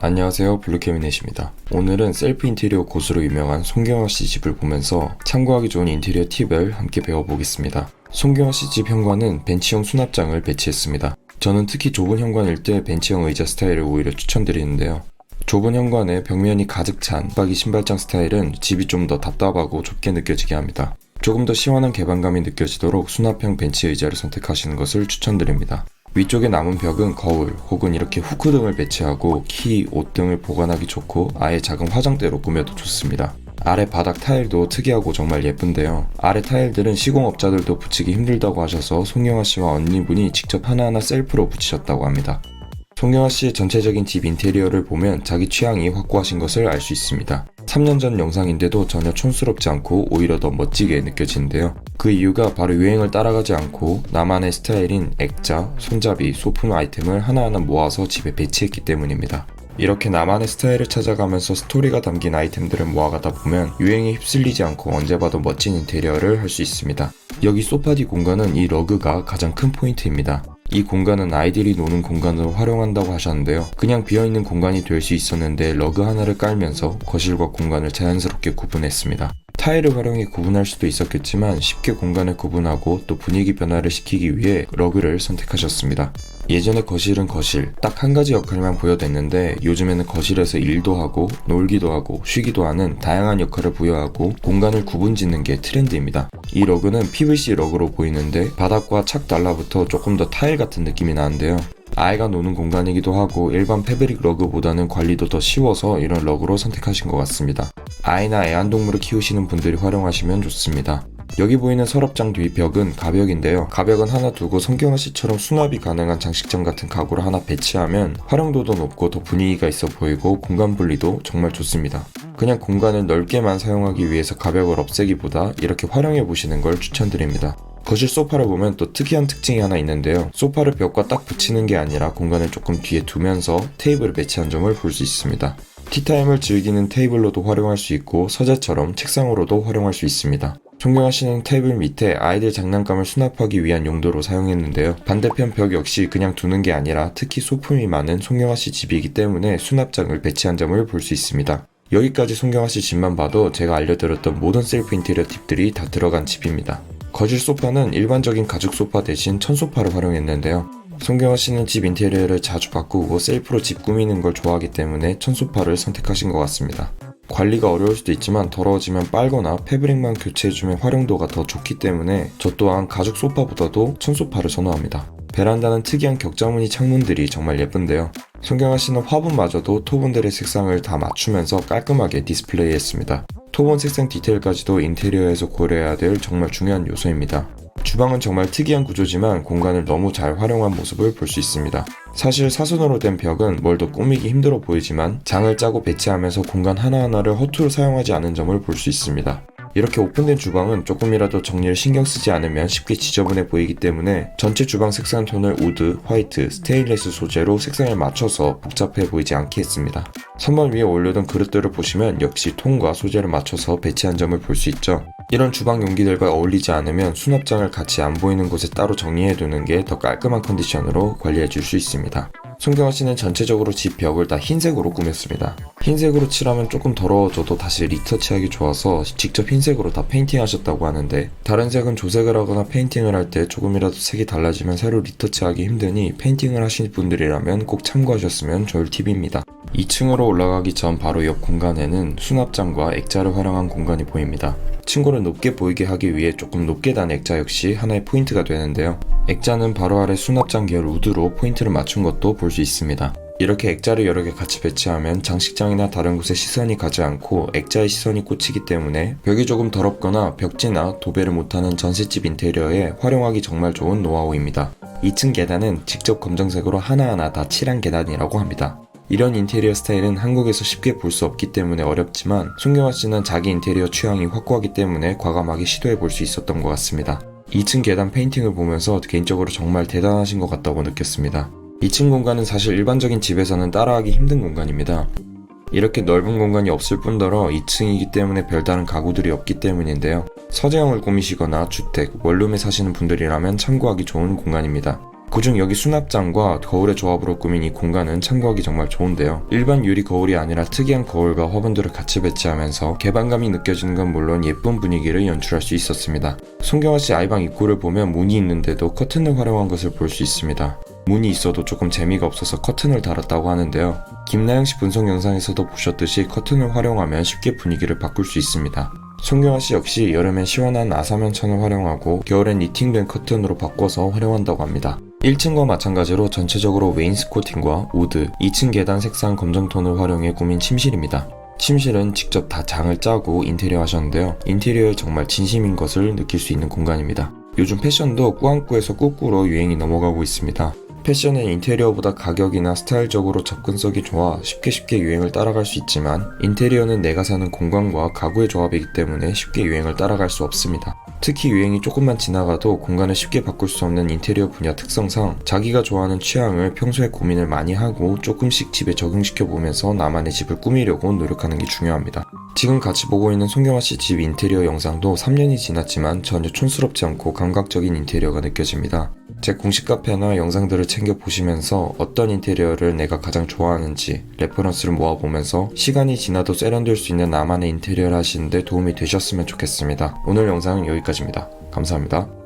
안녕하세요, 블루캐비넷입니다. 오늘은 셀프 인테리어 고수로 유명한 송경화씨 집을 보면서 참고하기 좋은 인테리어 팁을 함께 배워보겠습니다. 송경화씨 집 현관은 벤치형 수납장을 배치했습니다. 저는 특히 좁은 현관일 때 벤치형 의자 스타일을 오히려 추천드리는데요. 좁은 현관에 벽면이 가득 찬 붙박이 신발장 스타일은 집이 좀 더 답답하고 좁게 느껴지게 합니다. 조금 더 시원한 개방감이 느껴지도록 수납형 벤치 의자를 선택하시는 것을 추천드립니다. 위쪽에 남은 벽은 거울 혹은 이렇게 후크 등을 배치하고 키, 옷 등을 보관하기 좋고 아예 작은 화장대로 꾸며도 좋습니다. 아래 바닥 타일도 특이하고 정말 예쁜데요. 아래 타일들은 시공업자들도 붙이기 힘들다고 하셔서 송경화 씨와 언니분이 직접 하나하나 셀프로 붙이셨다고 합니다. 송경화 씨의 전체적인 집 인테리어를 보면 자기 취향이 확고하신 것을 알 수 있습니다. 3년 전 영상인데도 전혀 촌스럽지 않고 오히려 더 멋지게 느껴지는데요. 그 이유가 바로 유행을 따라가지 않고 나만의 스타일인 액자, 손잡이, 소품 아이템을 하나하나 모아서 집에 배치했기 때문입니다. 이렇게 나만의 스타일을 찾아가면서 스토리가 담긴 아이템들을 모아가다 보면 유행에 휩쓸리지 않고 언제 봐도 멋진 인테리어를 할 수 있습니다. 여기 소파 뒤 공간은 이 러그가 가장 큰 포인트입니다. 이 공간은 아이들이 노는 공간으로 활용한다고 하셨는데요. 그냥 비어있는 공간이 될 수 있었는데 러그 하나를 깔면서 거실과 공간을 자연스럽게 구분했습니다. 타일을 활용해 구분할 수도 있었겠지만 쉽게 공간을 구분하고 또 분위기 변화를 시키기 위해 러그를 선택하셨습니다. 예전에 거실은 거실, 딱 한 가지 역할만 부여됐는데 요즘에는 거실에서 일도 하고 놀기도 하고 쉬기도 하는 다양한 역할을 부여하고 공간을 구분짓는 게 트렌드입니다. 이 러그는 PVC 러그로 보이는데 바닥과 착 달라붙어 조금 더 타일 같은 느낌이 나는데요. 아이가 노는 공간이기도 하고 일반 패브릭 러그보다는 관리도 더 쉬워서 이런 러그로 선택하신 것 같습니다. 아이나 애완동물을 키우시는 분들이 활용하시면 좋습니다. 여기 보이는 서랍장 뒤 벽은 가벽인데요. 가벽은 하나 두고 송경화 씨처럼 수납이 가능한 장식장 같은 가구를 하나 배치하면 활용도도 높고 더 분위기가 있어 보이고 공간 분리도 정말 좋습니다. 그냥 공간을 넓게만 사용하기 위해서 가벽을 없애기보다 이렇게 활용해 보시는 걸 추천드립니다. 거실 소파를 보면 또 특이한 특징이 하나 있는데요. 소파를 벽과 딱 붙이는 게 아니라 공간을 조금 뒤에 두면서 테이블을 배치한 점을 볼 수 있습니다. 티타임을 즐기는 테이블로도 활용할 수 있고 서재처럼 책상으로도 활용할 수 있습니다. 송경화 씨는 테이블 밑에 아이들 장난감을 수납하기 위한 용도로 사용했는데요. 반대편 벽 역시 그냥 두는 게 아니라 특히 소품이 많은 송경화 씨 집이기 때문에 수납장을 배치한 점을 볼 수 있습니다. 여기까지 송경화 씨 집만 봐도 제가 알려드렸던 모든 셀프 인테리어 팁들이 다 들어간 집입니다. 거실 소파는 일반적인 가죽 소파 대신 천 소파를 활용했는데요. 송경화 씨는 집 인테리어를 자주 바꾸고 셀프로 집 꾸미는 걸 좋아하기 때문에 천 소파를 선택하신 것 같습니다. 관리가 어려울 수도 있지만 더러워지면 빨거나 패브릭만 교체해주면 활용도가 더 좋기 때문에 저 또한 가죽 소파보다도 천 소파를 선호합니다. 베란다는 특이한 격자무늬 창문들이 정말 예쁜데요. 송경화 씨는 화분마저도 토분들의 색상을 다 맞추면서 깔끔하게 디스플레이했습니다. 토본 색상 디테일까지도 인테리어에서 고려해야 될 정말 중요한 요소입니다. 주방은 정말 특이한 구조지만 공간을 너무 잘 활용한 모습을 볼 수 있습니다. 사실 사선으로 된 벽은 뭘 더 꾸미기 힘들어 보이지만 장을 짜고 배치하면서 공간 하나하나를 허투루 사용하지 않은 점을 볼 수 있습니다. 이렇게 오픈된 주방은 조금이라도 정리를 신경 쓰지 않으면 쉽게 지저분해 보이기 때문에 전체 주방 색상 톤을 우드, 화이트, 스테인리스 소재로 색상을 맞춰서 복잡해 보이지 않게 했습니다. 선반 위에 올려둔 그릇들을 보시면 역시 톤과 소재를 맞춰서 배치한 점을 볼 수 있죠. 이런 주방 용기들과 어울리지 않으면 수납장을 같이 안 보이는 곳에 따로 정리해두는 게 더 깔끔한 컨디션으로 관리해줄 수 있습니다. 송경화 씨는 전체적으로 집 벽을 다 흰색으로 꾸몄습니다. 흰색으로 칠하면 조금 더러워져도 다시 리터치하기 좋아서 직접 흰색으로 다 페인팅 하셨다고 하는데 다른 색은 조색을 하거나 페인팅을 할 때 조금이라도 색이 달라지면 새로 리터치하기 힘드니 페인팅을 하신 분들이라면 꼭 참고하셨으면 좋을 팁입니다. 2층으로 올라가기 전 바로 옆 공간에는 수납장과 액자를 활용한 공간이 보입니다. 층고를 높게 보이게 하기 위해 조금 높게 단 액자 역시 하나의 포인트가 되는데요. 액자는 바로 아래 수납장 계열 우드로 포인트를 맞춘 것도 볼 수 있습니다. 이렇게 액자를 여러 개 같이 배치하면 장식장이나 다른 곳에 시선이 가지 않고 액자의 시선이 꽂히기 때문에 벽이 조금 더럽거나 벽지나 도배를 못하는 전셋집 인테리어에 활용하기 정말 좋은 노하우입니다. 2층 계단은 직접 검정색으로 하나하나 다 칠한 계단이라고 합니다. 이런 인테리어 스타일은 한국에서 쉽게 볼 수 없기 때문에 어렵지만 송경화 씨는 자기 인테리어 취향이 확고하기 때문에 과감하게 시도해 볼 수 있었던 것 같습니다. 2층 계단 페인팅을 보면서 개인적으로 정말 대단하신 것 같다고 느꼈습니다. 2층 공간은 사실 일반적인 집에서는 따라하기 힘든 공간입니다. 이렇게 넓은 공간이 없을 뿐더러 2층이기 때문에 별다른 가구들이 없기 때문인데요. 서재형을 꾸미시거나 주택, 원룸에 사시는 분들이라면 참고하기 좋은 공간입니다. 그중 여기 수납장과 거울의 조합으로 꾸민 이 공간은 참고하기 정말 좋은데요. 일반 유리 거울이 아니라 특이한 거울과 화분들을 같이 배치하면서 개방감이 느껴지는 건 물론 예쁜 분위기를 연출할 수 있었습니다. 송경화씨 아이방 입구를 보면 문이 있는데도 커튼을 활용한 것을 볼 수 있습니다. 문이 있어도 조금 재미가 없어서 커튼을 달았다고 하는데요. 김나영씨 분석 영상에서도 보셨듯이 커튼을 활용하면 쉽게 분위기를 바꿀 수 있습니다. 송경화씨 역시 여름엔 시원한 아사면 천을 활용하고 겨울엔 니팅된 커튼으로 바꿔서 활용한다고 합니다. 1층과 마찬가지로 전체적으로 웨인스코팅과 우드, 2층 계단 색상 검정톤을 활용해 꾸민 침실입니다. 침실은 직접 다 장을 짜고 인테리어 하셨는데요. 인테리어에 정말 진심인 것을 느낄 수 있는 공간입니다. 요즘 패션도 꾸안꾸에서 꾸꾸로 유행이 넘어가고 있습니다. 패션은 인테리어보다 가격이나 스타일적으로 접근성이 좋아 쉽게 유행을 따라갈 수 있지만 인테리어는 내가 사는 공간과 가구의 조합이기 때문에 쉽게 유행을 따라갈 수 없습니다. 특히 유행이 조금만 지나가도 공간을 쉽게 바꿀 수 없는 인테리어 분야 특성상 자기가 좋아하는 취향을 평소에 고민을 많이 하고 조금씩 집에 적용시켜 보면서 나만의 집을 꾸미려고 노력하는 게 중요합니다. 지금 같이 보고 있는 송경화씨 집 인테리어 영상도 3년이 지났지만 전혀 촌스럽지 않고 감각적인 인테리어가 느껴집니다. 제 공식 카페나 영상들을 챙겨 보시면서 어떤 인테리어를 내가 가장 좋아하는지 레퍼런스를 모아보면서 시간이 지나도 세련될 수 있는 나만의 인테리어를 하시는데 도움이 되셨으면 좋겠습니다. 오늘 영상은 여기까지입니다. 감사합니다.